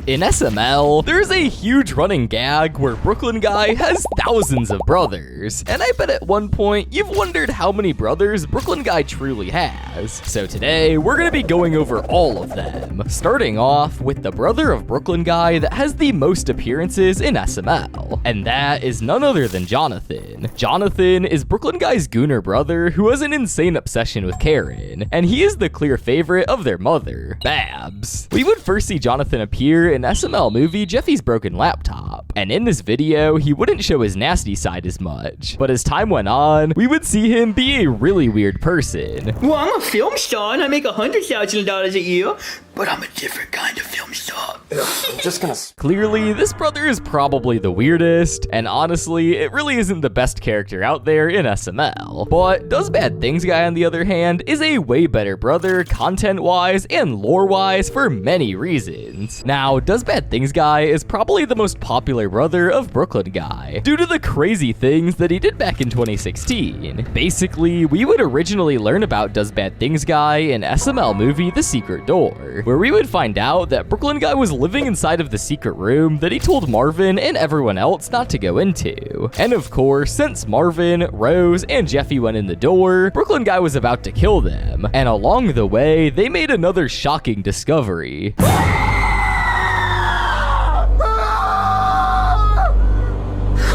In SML, there's a huge running gag where Brooklyn Guy has thousands of brothers, and I bet at one point you've wondered how many brothers Brooklyn Guy truly has. So today, we're gonna be going over all of them, starting off with the brother of Brooklyn Guy that has the most appearances in SML, and that is none other than Jonathan. Jonathan is Brooklyn Guy's gooner brother who has an insane obsession with Karen, and he is the clear favorite of their mother, Babs. We would first see Jonathan appear in SML movie Jeffy's Broken Laptop, and in this video, he wouldn't show his nasty side as much, but as time went on, we would see him be a really weird person. Well, I'm a film star and I make $100,000 a year, but I'm a different kind of film star. I'm just gonna... Clearly, this brother is probably the weirdest, and honestly, it really isn't the best character out there in SML. But Does Bad Things Guy, on the other hand, is a way better brother content-wise and lore-wise for many reasons. Now, Does Bad Things Guy is probably the most popular brother of Brooklyn Guy, due to the crazy things that he did back in 2016. Basically, we would originally learn about Does Bad Things Guy in SML movie The Secret Door, where we would find out that Brooklyn Guy was living inside of the secret room that he told Marvin and everyone else not to go into. And of course, since Marvin, Rose, and Jeffy went in the door, Brooklyn Guy was about to kill them. And along the way, they made another shocking discovery.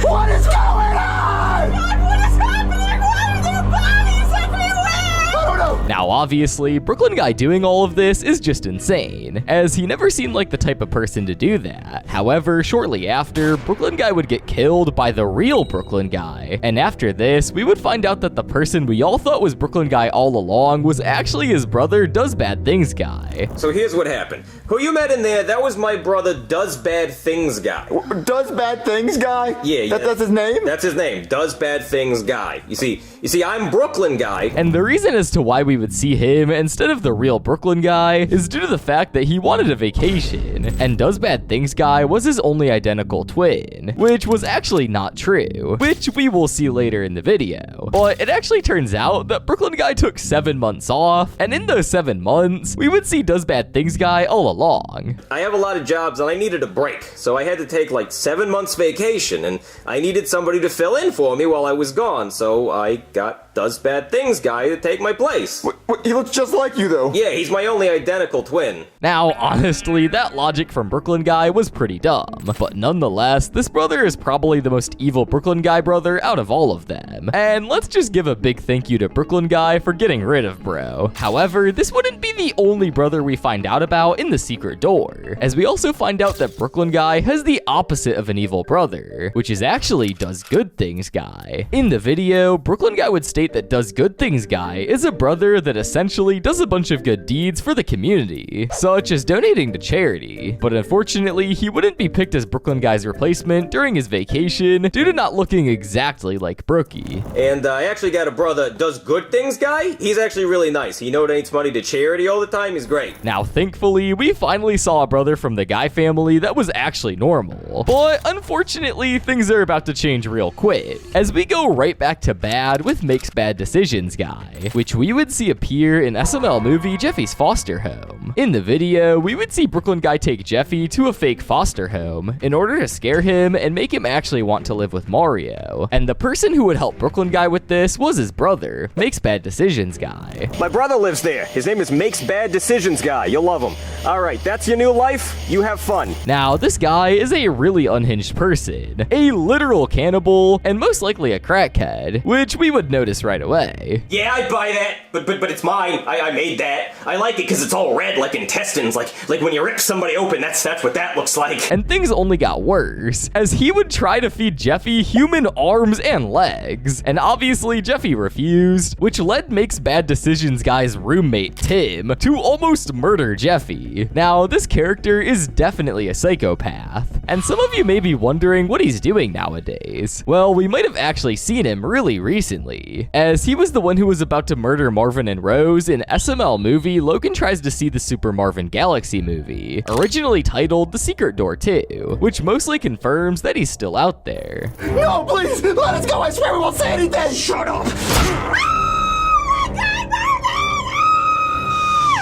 What is going on? God, what is happening? Why are there bodies everywhere? I don't know. Now obviously, Brooklyn Guy doing all of this is just insane, as he never seemed like the type of person to do that. However, shortly after, Brooklyn Guy would get killed by the real Brooklyn Guy, and after this, we would find out that the person we all thought was Brooklyn Guy all along was actually his brother Does Bad Things Guy. So here's what happened. Who you met in there, that was my brother Does Bad Things Guy. Does Bad Things Guy? Yeah. That's his name? That's his name, Does Bad Things Guy. You see, I'm Brooklyn Guy. And the reason as to why we would see him instead of the real Brooklyn Guy is due to the fact that he wanted a vacation, and Does Bad Things Guy was his only identical twin, which was actually not true, which we will see later in the video. But it actually turns out that Brooklyn Guy took 7 months off, and in those 7 months, we would see Does Bad Things Guy all along. I have a lot of jobs and I needed a break, so I had to take like 7 months vacation, and I needed somebody to fill in for me while I was gone, so I got Does Bad Things Guy to take my place. He looks just like you, though. Yeah, he's my only identical twin. Now, honestly, that logic from Brooklyn Guy was pretty dumb, but nonetheless, this brother is probably the most evil Brooklyn Guy brother out of all of them. And let's just give a big thank you to Brooklyn Guy for getting rid of bro. However, this wouldn't be the only brother we find out about in The Secret Door, as we also find out that Brooklyn Guy has the opposite of an evil brother, which is actually Does Good Things Guy. In the video, Brooklyn Guy would state that Does Good Things Guy is a brother that essentially does a bunch of good deeds for the community, such as donating to charity, but unfortunately, he wouldn't be picked as Brooklyn Guy's replacement during his vacation due to not looking exactly like Brookie. And I actually got a brother, Does Good Things Guy. He's actually really nice. He donates money to charity all the time. He's great. Now, thankfully, we finally saw a brother from the Guy family that was actually normal, but unfortunately, things are about to change real quick, as we go right back to bad with Makes Bad Decisions Guy, which we would see appear in SML movie Jeffy's Foster Home. In the video, we would see Brooklyn Guy take Jeffy to a fake foster home in order to scare him and make him actually want to live with Mario. And the person who would help Brooklyn Guy with this was his brother, Makes Bad Decisions Guy. My brother lives there. His name is Makes Bad Decisions Guy. You'll love him. All right, that's your new life. You have fun. Now, this guy is a really unhinged person, a literal cannibal, and most likely a crackhead, which we would notice right away. Yeah, I'd buy that, but it's mine. I made that. I like it because it's all red like intestines, like when you rip somebody open, that's what that looks like. And things only got worse, as he would try to feed Jeffy human arms and legs, and obviously Jeffy refused, which led Makes Bad Decisions Guy's roommate, Tim, to almost murder Jeffy. Now, this character is definitely a psychopath, and some of you may be wondering what he's doing nowadays. Well, we might have actually seen him really recently, as he was the one who was about to murder Marvin and Rose in SML movie Logan Tries to See the Super Marvin Galaxy movie, originally titled The Secret Door 2, which mostly confirms that he's still out there. No, please, let us go. I swear we won't say anything. Shut up.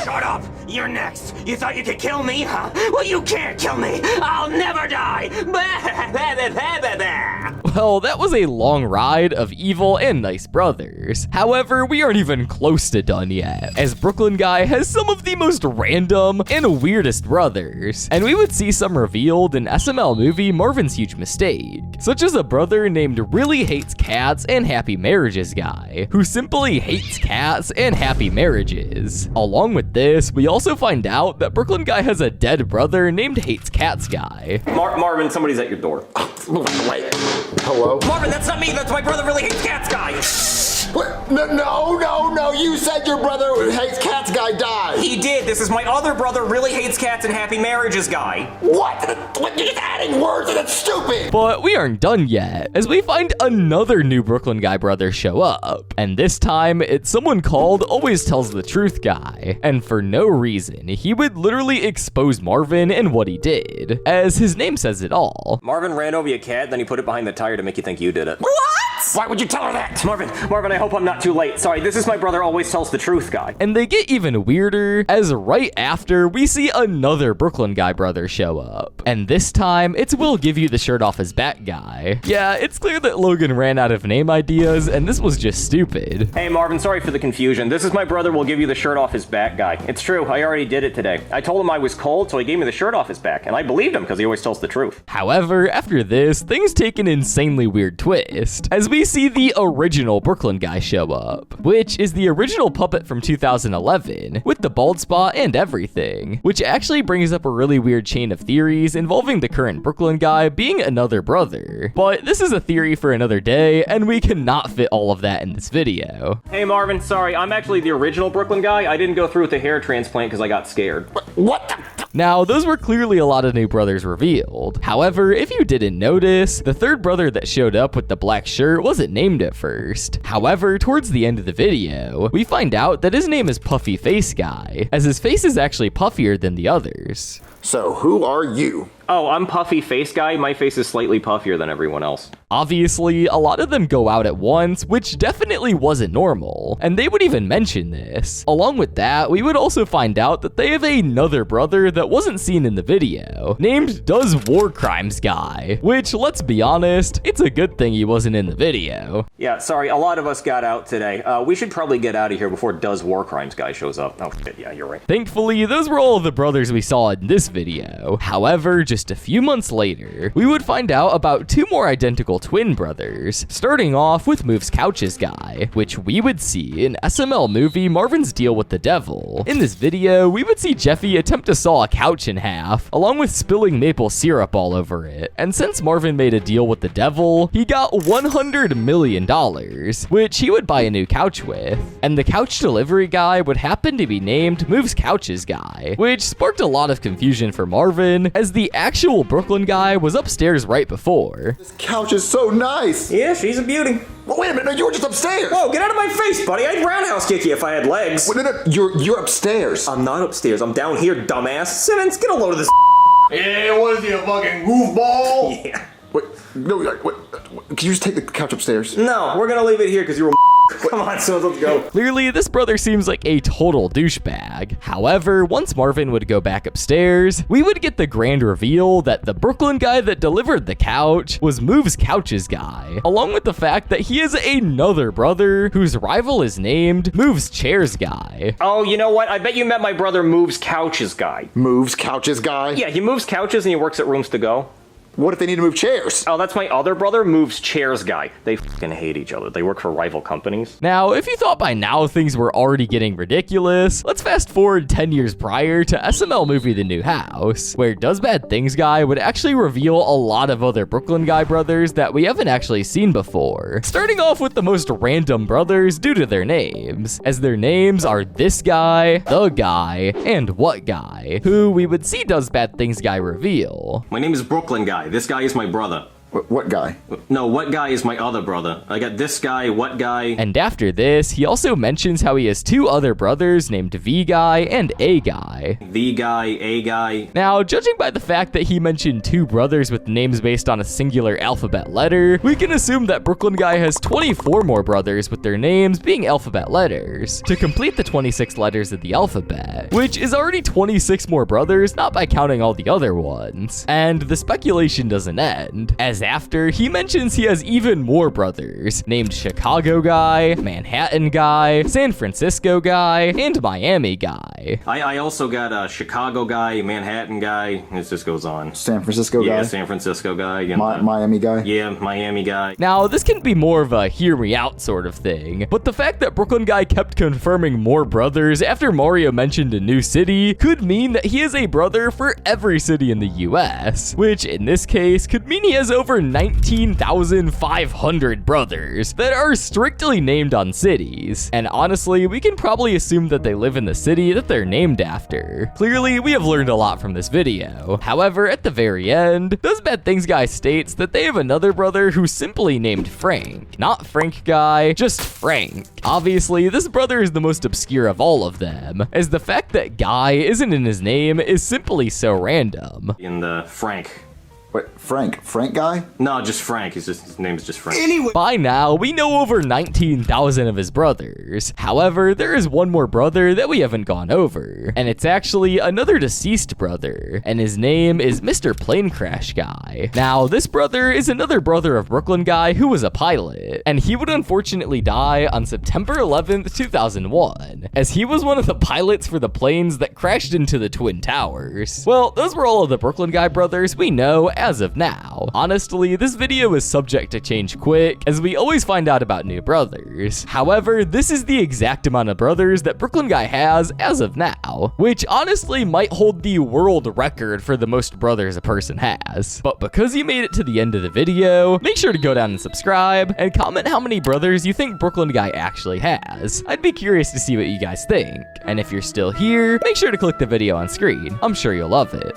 Shut up! You're next. You thought you could kill me, huh? Well, you can't kill me. I'll never die. Well, that was a long ride of evil and nice brothers. However, we aren't even close to done yet, as Brooklyn Guy has some of the most random and weirdest brothers, and we would see some revealed in SML movie Marvin's Huge Mistake, such as a brother named Really Hates Cats and Happy Marriages Guy, who simply hates cats and happy marriages. Along with this, we also find out that Brooklyn Guy has a dead brother named Hates Cats Guy. Marvin, somebody's at your door. Wait. Hello? Marvin, that's not me. That's my brother Really Hates Cats Guy. What? No. You said your brother who hates cats guy died. He did. This is my other brother Really Hates Cats and Happy Marriages Guy. What? You're just adding words and it's stupid. But we aren't done yet, as we find another new Brooklyn Guy brother show up. And this time, it's someone called Always Tells the Truth Guy. And for no reason, he would literally expose Marvin and what he did, as his name says it all. Marvin ran over your cat, then he put it behind the tire to make you think you did it. What? Why would you tell her that? Marvin, I hope I'm not too late. Sorry, this is my brother Always Tells the Truth Guy. And they get even weirder, as right after we see another Brooklyn Guy brother show up. And this time, it's Will Give You the Shirt Off His Back guy. Yeah, it's clear that Logan ran out of name ideas, and this was just stupid. Hey Marvin, sorry for the confusion. This is my brother Will Give You the Shirt Off His Back guy. It's true, I already did it today. I told him I was cold, so he gave me the shirt off his back, and I believed him because he always tells the truth. However, after this, things take an insanely weird twist, as we see the original Brooklyn Guy show up, which is the original puppet from 2011, with the bald spot and everything, which actually brings up a really weird chain of theories involving the current Brooklyn Guy being another brother. But this is a theory for another day, and we cannot fit all of that in this video. Hey Marvin, sorry, I'm actually the original Brooklyn Guy. I didn't go through with the hair transplant because I got scared. What the? Now, those were clearly a lot of new brothers revealed. However, if you didn't notice, the third brother that showed up with the black shirt wasn't named at first. However, towards the end of the video, we find out that his name is Puffy Face Guy, as his face is actually puffier than the others. So who are you? Oh, I'm Puffy Face Guy. My face is slightly puffier than everyone else. Obviously, a lot of them go out at once, which definitely wasn't normal, and they would even mention this. Along with that, we would also find out that they have another brother that wasn't seen in the video, named Does War Crimes Guy, which, let's be honest, it's a good thing he wasn't in the video. Yeah, sorry, a lot of us got out today. We should probably get out of here before Does War Crimes Guy shows up. Oh shit, yeah, you're right. Thankfully, those were all of the brothers we saw in this video. However, just a few months later, we would find out about two more identical twin brothers, starting off with Moves Couches Guy, which we would see in SML movie Marvin's Deal with the Devil. In this video, we would see Jeffy attempt to saw a couch in half, along with spilling maple syrup all over it. And since Marvin made a deal with the devil, he got $100 million, which he would buy a new couch with. And the couch delivery guy would happen to be named Moves Couches Guy, which sparked a lot of confusion for Marvin, as the actual Brooklyn Guy was upstairs right before. This couch is so nice. Yeah, she's a beauty. Well, wait a minute, no, you were just upstairs. Whoa, get out of my face, buddy. I'd roundhouse kick you if I had legs. Wait, no, you're upstairs. I'm not upstairs. I'm down here, dumbass. Simmons, get a load of this. Yeah, what is he, a fucking goofball? Yeah. Wait, no, wait, can you just take the couch upstairs? No, we're gonna leave it here because you were. Come on, so let's go. Clearly, this brother seems like a total douchebag. However, once Marvin would go back upstairs, we would get the grand reveal that the Brooklyn Guy that delivered the couch was Moves Couches Guy, along with the fact that he is another brother whose rival is named Moves Chairs Guy. Oh, you know what? I bet you met my brother Moves Couches Guy. Moves couches guy? Yeah, he moves couches and he works at Rooms to Go. What if they need to move chairs? Oh, that's my other brother, Moves Chairs Guy. They fucking hate each other. They work for rival companies. Now, if you thought by now things were already getting ridiculous, let's fast forward 10 years prior to SML movie The New House, where Does Bad Things Guy would actually reveal a lot of other Brooklyn Guy brothers that we haven't actually seen before. Starting off with the most random brothers due to their names, as their names are This Guy, The Guy, and What Guy, who we would see Does Bad Things Guy reveal. My name is Brooklyn Guy. This guy is my brother. What guy? No, what guy is my other brother? I got this guy, what guy? And after this, he also mentions how he has two other brothers named V Guy and A Guy. V guy, A guy. Now, judging by the fact that he mentioned two brothers with names based on a singular alphabet letter, we can assume that Brooklyn Guy has 24 more brothers with their names being alphabet letters, to complete the 26 letters of the alphabet, which is already 26 more brothers, not by counting all the other ones. And the speculation doesn't end, as after, he mentions he has even more brothers, named Chicago Guy, Manhattan Guy, San Francisco Guy, and Miami Guy. I also got a Chicago guy, Manhattan guy. It just goes on. San Francisco guy? Yeah, San Francisco guy. You know, Miami guy? Yeah, Miami guy. Now, this can be more of a hear me out sort of thing, but the fact that Brooklyn Guy kept confirming more brothers after Mario mentioned a new city could mean that he has a brother for every city in the US, which in this case could mean he has over 19,500 brothers that are strictly named on cities. And honestly, we can probably assume that they live in the city that they're named after. Clearly, we have learned a lot from this video. However, at the very end, Does Bad Things Guy states that they have another brother who's simply named Frank. Not Frank Guy, just Frank. Obviously, this brother is the most obscure of all of them, as the fact that Guy isn't in his name is simply so random. In the Frank. Wait, Frank guy? No, just Frank. His name is just Frank. Anyway. By now, we know over 19,000 of his brothers. However, there is one more brother that we haven't gone over, and it's actually another deceased brother, and his name is Mr. Plane Crash Guy. Now, this brother is another brother of Brooklyn Guy who was a pilot, and he would unfortunately die on September 11th, 2001, as he was one of the pilots for the planes that crashed into the Twin Towers. Well, those were all of the Brooklyn Guy brothers we know as of now. Honestly, this video is subject to change quick, as we always find out about new brothers. However, this is the exact amount of brothers that Brooklyn Guy has as of now, which honestly might hold the world record for the most brothers a person has. But because you made it to the end of the video, make sure to go down and subscribe, and comment how many brothers you think Brooklyn Guy actually has. I'd be curious to see what you guys think. And if you're still here, make sure to click the video on screen. I'm sure you'll love it.